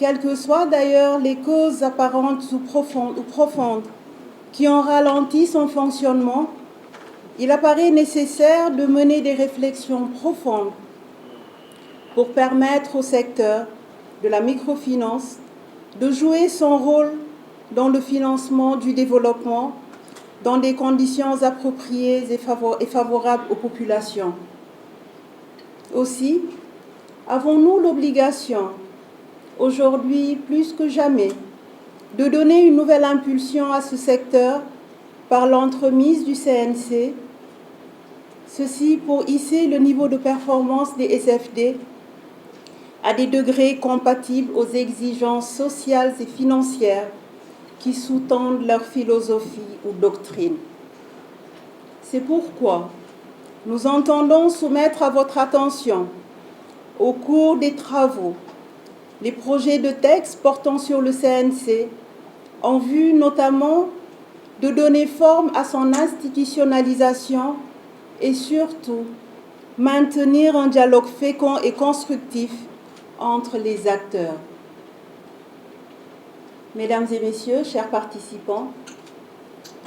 Quelles que soient d'ailleurs les causes apparentes ou profondes qui ont ralenti son fonctionnement, il apparaît nécessaire de mener des réflexions profondes pour permettre au secteur de la microfinance de jouer son rôle dans le financement du développement dans des conditions appropriées et favorables aux populations. Aussi, avons-nous l'obligation, aujourd'hui plus que jamais, de donner une nouvelle impulsion à ce secteur par l'entremise du CNC, ceci pour hisser le niveau de performance des SFD à des degrés compatibles aux exigences sociales et financières qui sous-tendent leur philosophie ou doctrine. C'est pourquoi nous entendons soumettre à votre attention, au cours des travaux, les projets de texte portant sur le CNC, en vue notamment de donner forme à son institutionnalisation et surtout maintenir un dialogue fécond et constructif entre les acteurs. Mesdames et messieurs, chers participants,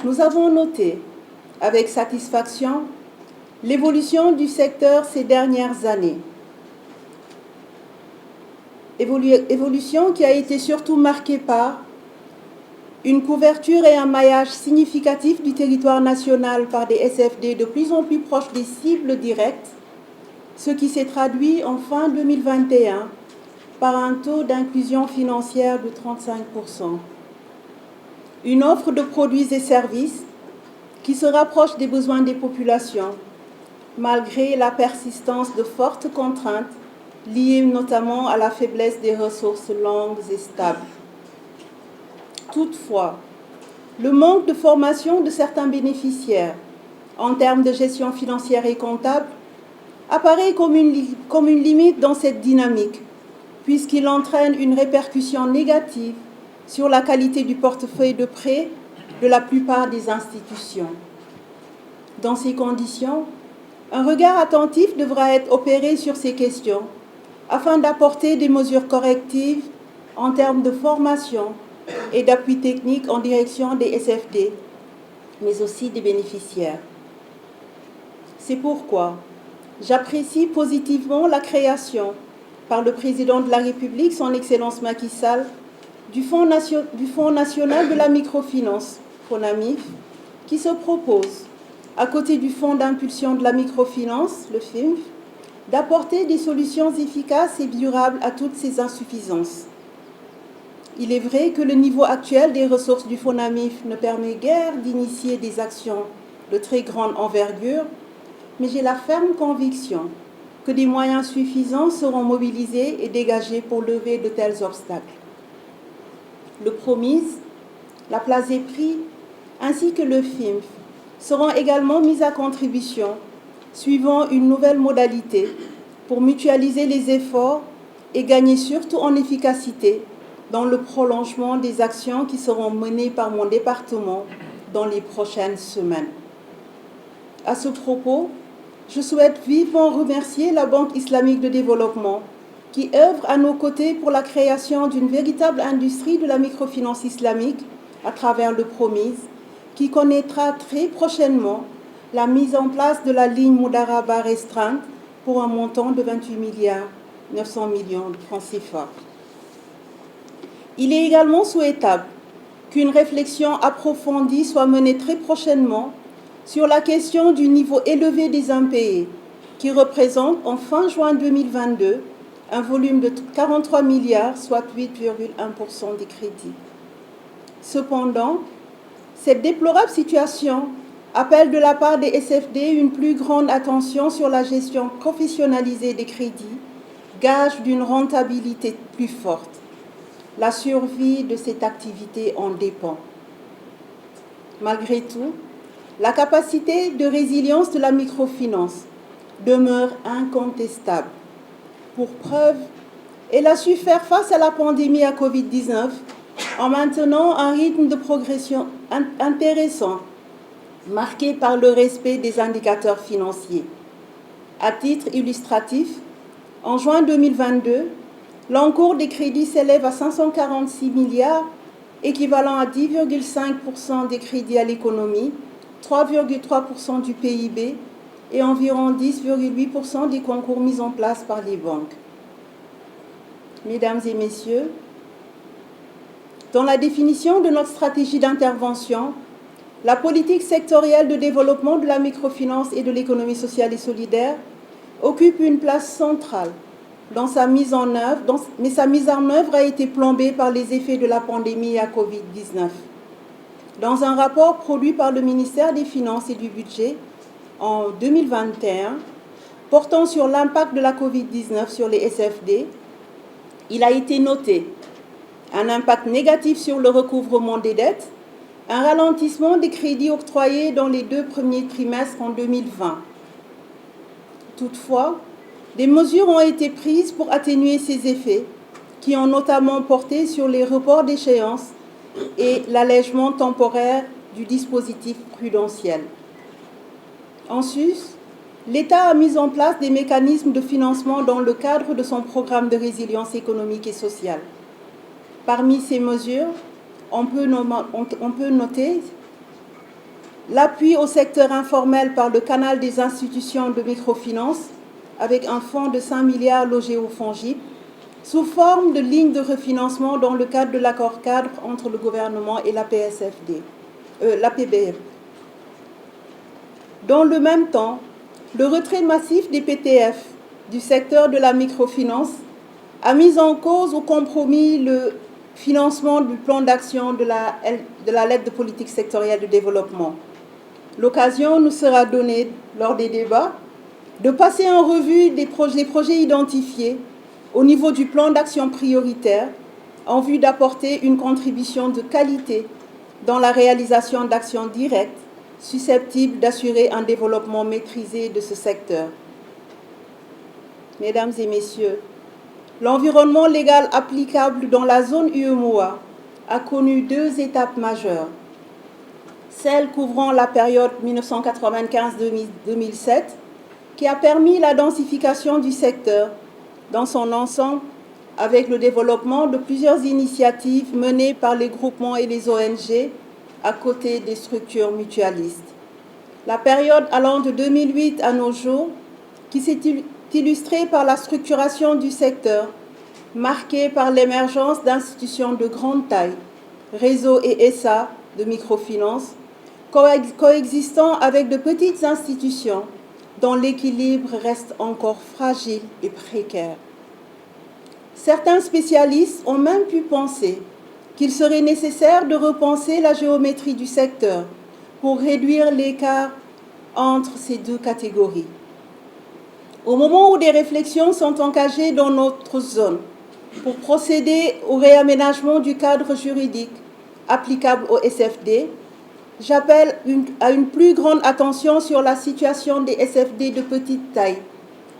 nous avons noté avec satisfaction l'évolution du secteur ces dernières années. Évolution qui a été surtout marquée par une couverture et un maillage significatif du territoire national par des SFD de plus en plus proches des cibles directes, ce qui s'est traduit en fin 2021 par un taux d'inclusion financière de 35%. Une offre de produits et services qui se rapproche des besoins des populations, malgré la persistance de fortes contraintes liées notamment à la faiblesse des ressources longues et stables. Toutefois, le manque de formation de certains bénéficiaires en termes de gestion financière et comptable apparaît comme une limite dans cette dynamique, puisqu'il entraîne une répercussion négative sur la qualité du portefeuille de prêts de la plupart des institutions. Dans ces conditions, un regard attentif devra être opéré sur ces questions afin d'apporter des mesures correctives en termes de formation et d'appui technique en direction des SFD, mais aussi des bénéficiaires. C'est pourquoi j'apprécie positivement la création par le président de la République, son Excellence Macky Sall, du Fonds national de la microfinance, FONAMIF, qui se propose, à côté du Fonds d'impulsion de la microfinance, le FIMF, d'apporter des solutions efficaces et durables à toutes ces insuffisances. Il est vrai que le niveau actuel des ressources du FONAMIF ne permet guère d'initier des actions de très grande envergure, mais j'ai la ferme conviction que des moyens suffisants seront mobilisés et dégagés pour lever de tels obstacles. Le Promise, la Place des Prix, ainsi que le FIMF seront également mis à contribution, suivant une nouvelle modalité pour mutualiser les efforts et gagner surtout en efficacité dans le prolongement des actions qui seront menées par mon département dans les prochaines semaines. À ce propos, je souhaite vivement remercier la Banque islamique de développement qui œuvre à nos côtés pour la création d'une véritable industrie de la microfinance islamique à travers le Promise, qui connaîtra très prochainement la mise en place de la ligne Moudaraba restreinte pour un montant de 28 milliards 900 millions de francs CFA. Il est également souhaitable qu'une réflexion approfondie soit menée très prochainement sur la question du niveau élevé des impayés, qui représente en fin juin 2022 un volume de 43 milliards, soit 8,1% des crédits. Cependant, cette déplorable situation appelle de la part des SFD une plus grande attention sur la gestion professionnalisée des crédits, gage d'une rentabilité plus forte. La survie de cette activité en dépend. Malgré tout, la capacité de résilience de la microfinance demeure incontestable. Pour preuve, elle a su faire face à la pandémie à Covid-19 en maintenant un rythme de progression intéressant, marqué par le respect des indicateurs financiers. À titre illustratif, en juin 2022, L'encours des crédits s'élève à 546 milliards, équivalent à 10,5% des crédits à l'économie, 3,3% du PIB et environ 10,8% des concours mis en place par les banques. Mesdames et messieurs, dans la définition de notre stratégie d'intervention, la politique sectorielle de développement de la microfinance et de l'économie sociale et solidaire occupe une place centrale dans sa mise en œuvre, mais sa mise en œuvre a été plombée par les effets de la pandémie à Covid-19. Dans un rapport produit par le ministère des Finances et du Budget en 2021, portant sur l'impact de la Covid-19 sur les SFD, il a été noté un impact négatif sur le recouvrement des dettes, un ralentissement des crédits octroyés dans les 2 premiers trimestres en 2020. Toutefois, des mesures ont été prises pour atténuer ces effets, qui ont notamment porté sur les reports d'échéances et l'allègement temporaire du dispositif prudentiel. En sus, l'État a mis en place des mécanismes de financement dans le cadre de son programme de résilience économique et sociale. Parmi ces mesures, on peut noter l'appui au secteur informel par le canal des institutions de microfinance, avec un fonds de 5 milliards logé au FONGIP, sous forme de lignes de refinancement dans le cadre de l'accord cadre entre le gouvernement et la PBF. Dans le même temps, le retrait massif des PTF du secteur de la microfinance a mis en cause ou compromis le financement du plan d'action de la lettre de politique sectorielle de développement. L'occasion nous sera donnée lors des débats de passer en revue les projets identifiés au niveau du plan d'action prioritaire en vue d'apporter une contribution de qualité dans la réalisation d'actions directes susceptibles d'assurer un développement maîtrisé de ce secteur. Mesdames et messieurs, l'environnement légal applicable dans la zone UEMOA a connu 2 étapes majeures. Celle couvrant la période 1995-2007, qui a permis la densification du secteur dans son ensemble avec le développement de plusieurs initiatives menées par les groupements et les ONG à côté des structures mutualistes. La période allant de 2008 à nos jours, qui s'est illustrée par la structuration du secteur, marquée par l'émergence d'institutions de grande taille, réseaux et SA de microfinance, coexistant avec de petites institutions dont l'équilibre reste encore fragile et précaire. Certains spécialistes ont même pu penser qu'il serait nécessaire de repenser la géométrie du secteur pour réduire l'écart entre ces 2 catégories. Au moment où des réflexions sont engagées dans notre zone pour procéder au réaménagement du cadre juridique applicable au SFD, j'appelle à une plus grande attention sur la situation des SFD de petite taille,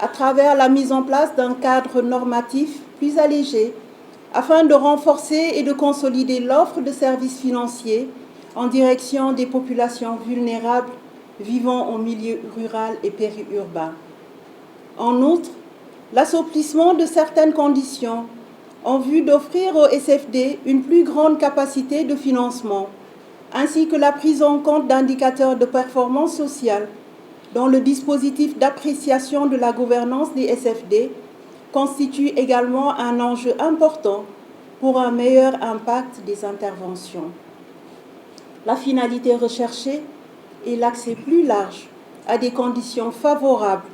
à travers la mise en place d'un cadre normatif plus allégé, afin de renforcer et de consolider l'offre de services financiers en direction des populations vulnérables vivant en milieu rural et périurbain. En outre, l'assouplissement de certaines conditions en vue d'offrir aux SFD une plus grande capacité de financement, ainsi que la prise en compte d'indicateurs de performance sociale dans le dispositif d'appréciation de la gouvernance des SFD, constitue également un enjeu important pour un meilleur impact des interventions. La finalité recherchée est l'accès plus large à des conditions favorables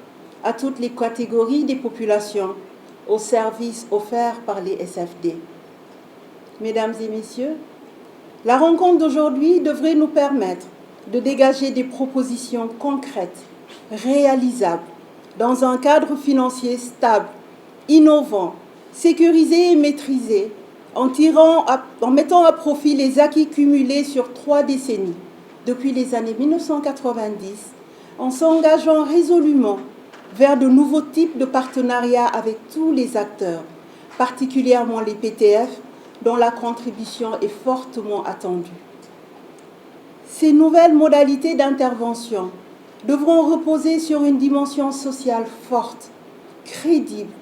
à toutes les catégories des populations aux services offerts par les SFD. Mesdames et messieurs, la rencontre d'aujourd'hui devrait nous permettre de dégager des propositions concrètes, réalisables, dans un cadre financier stable, innovant, sécurisé et maîtrisé, en mettant à profit les acquis cumulés sur 3 décennies, depuis les années 1990, en s'engageant résolument vers de nouveaux types de partenariats avec tous les acteurs, particulièrement les PTF, dont la contribution est fortement attendue. Ces nouvelles modalités d'intervention devront reposer sur une dimension sociale forte, crédible,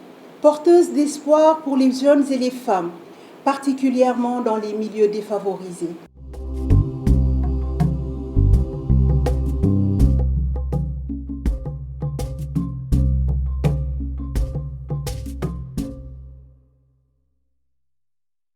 porteuse d'espoir pour les jeunes et les femmes, particulièrement dans les milieux défavorisés.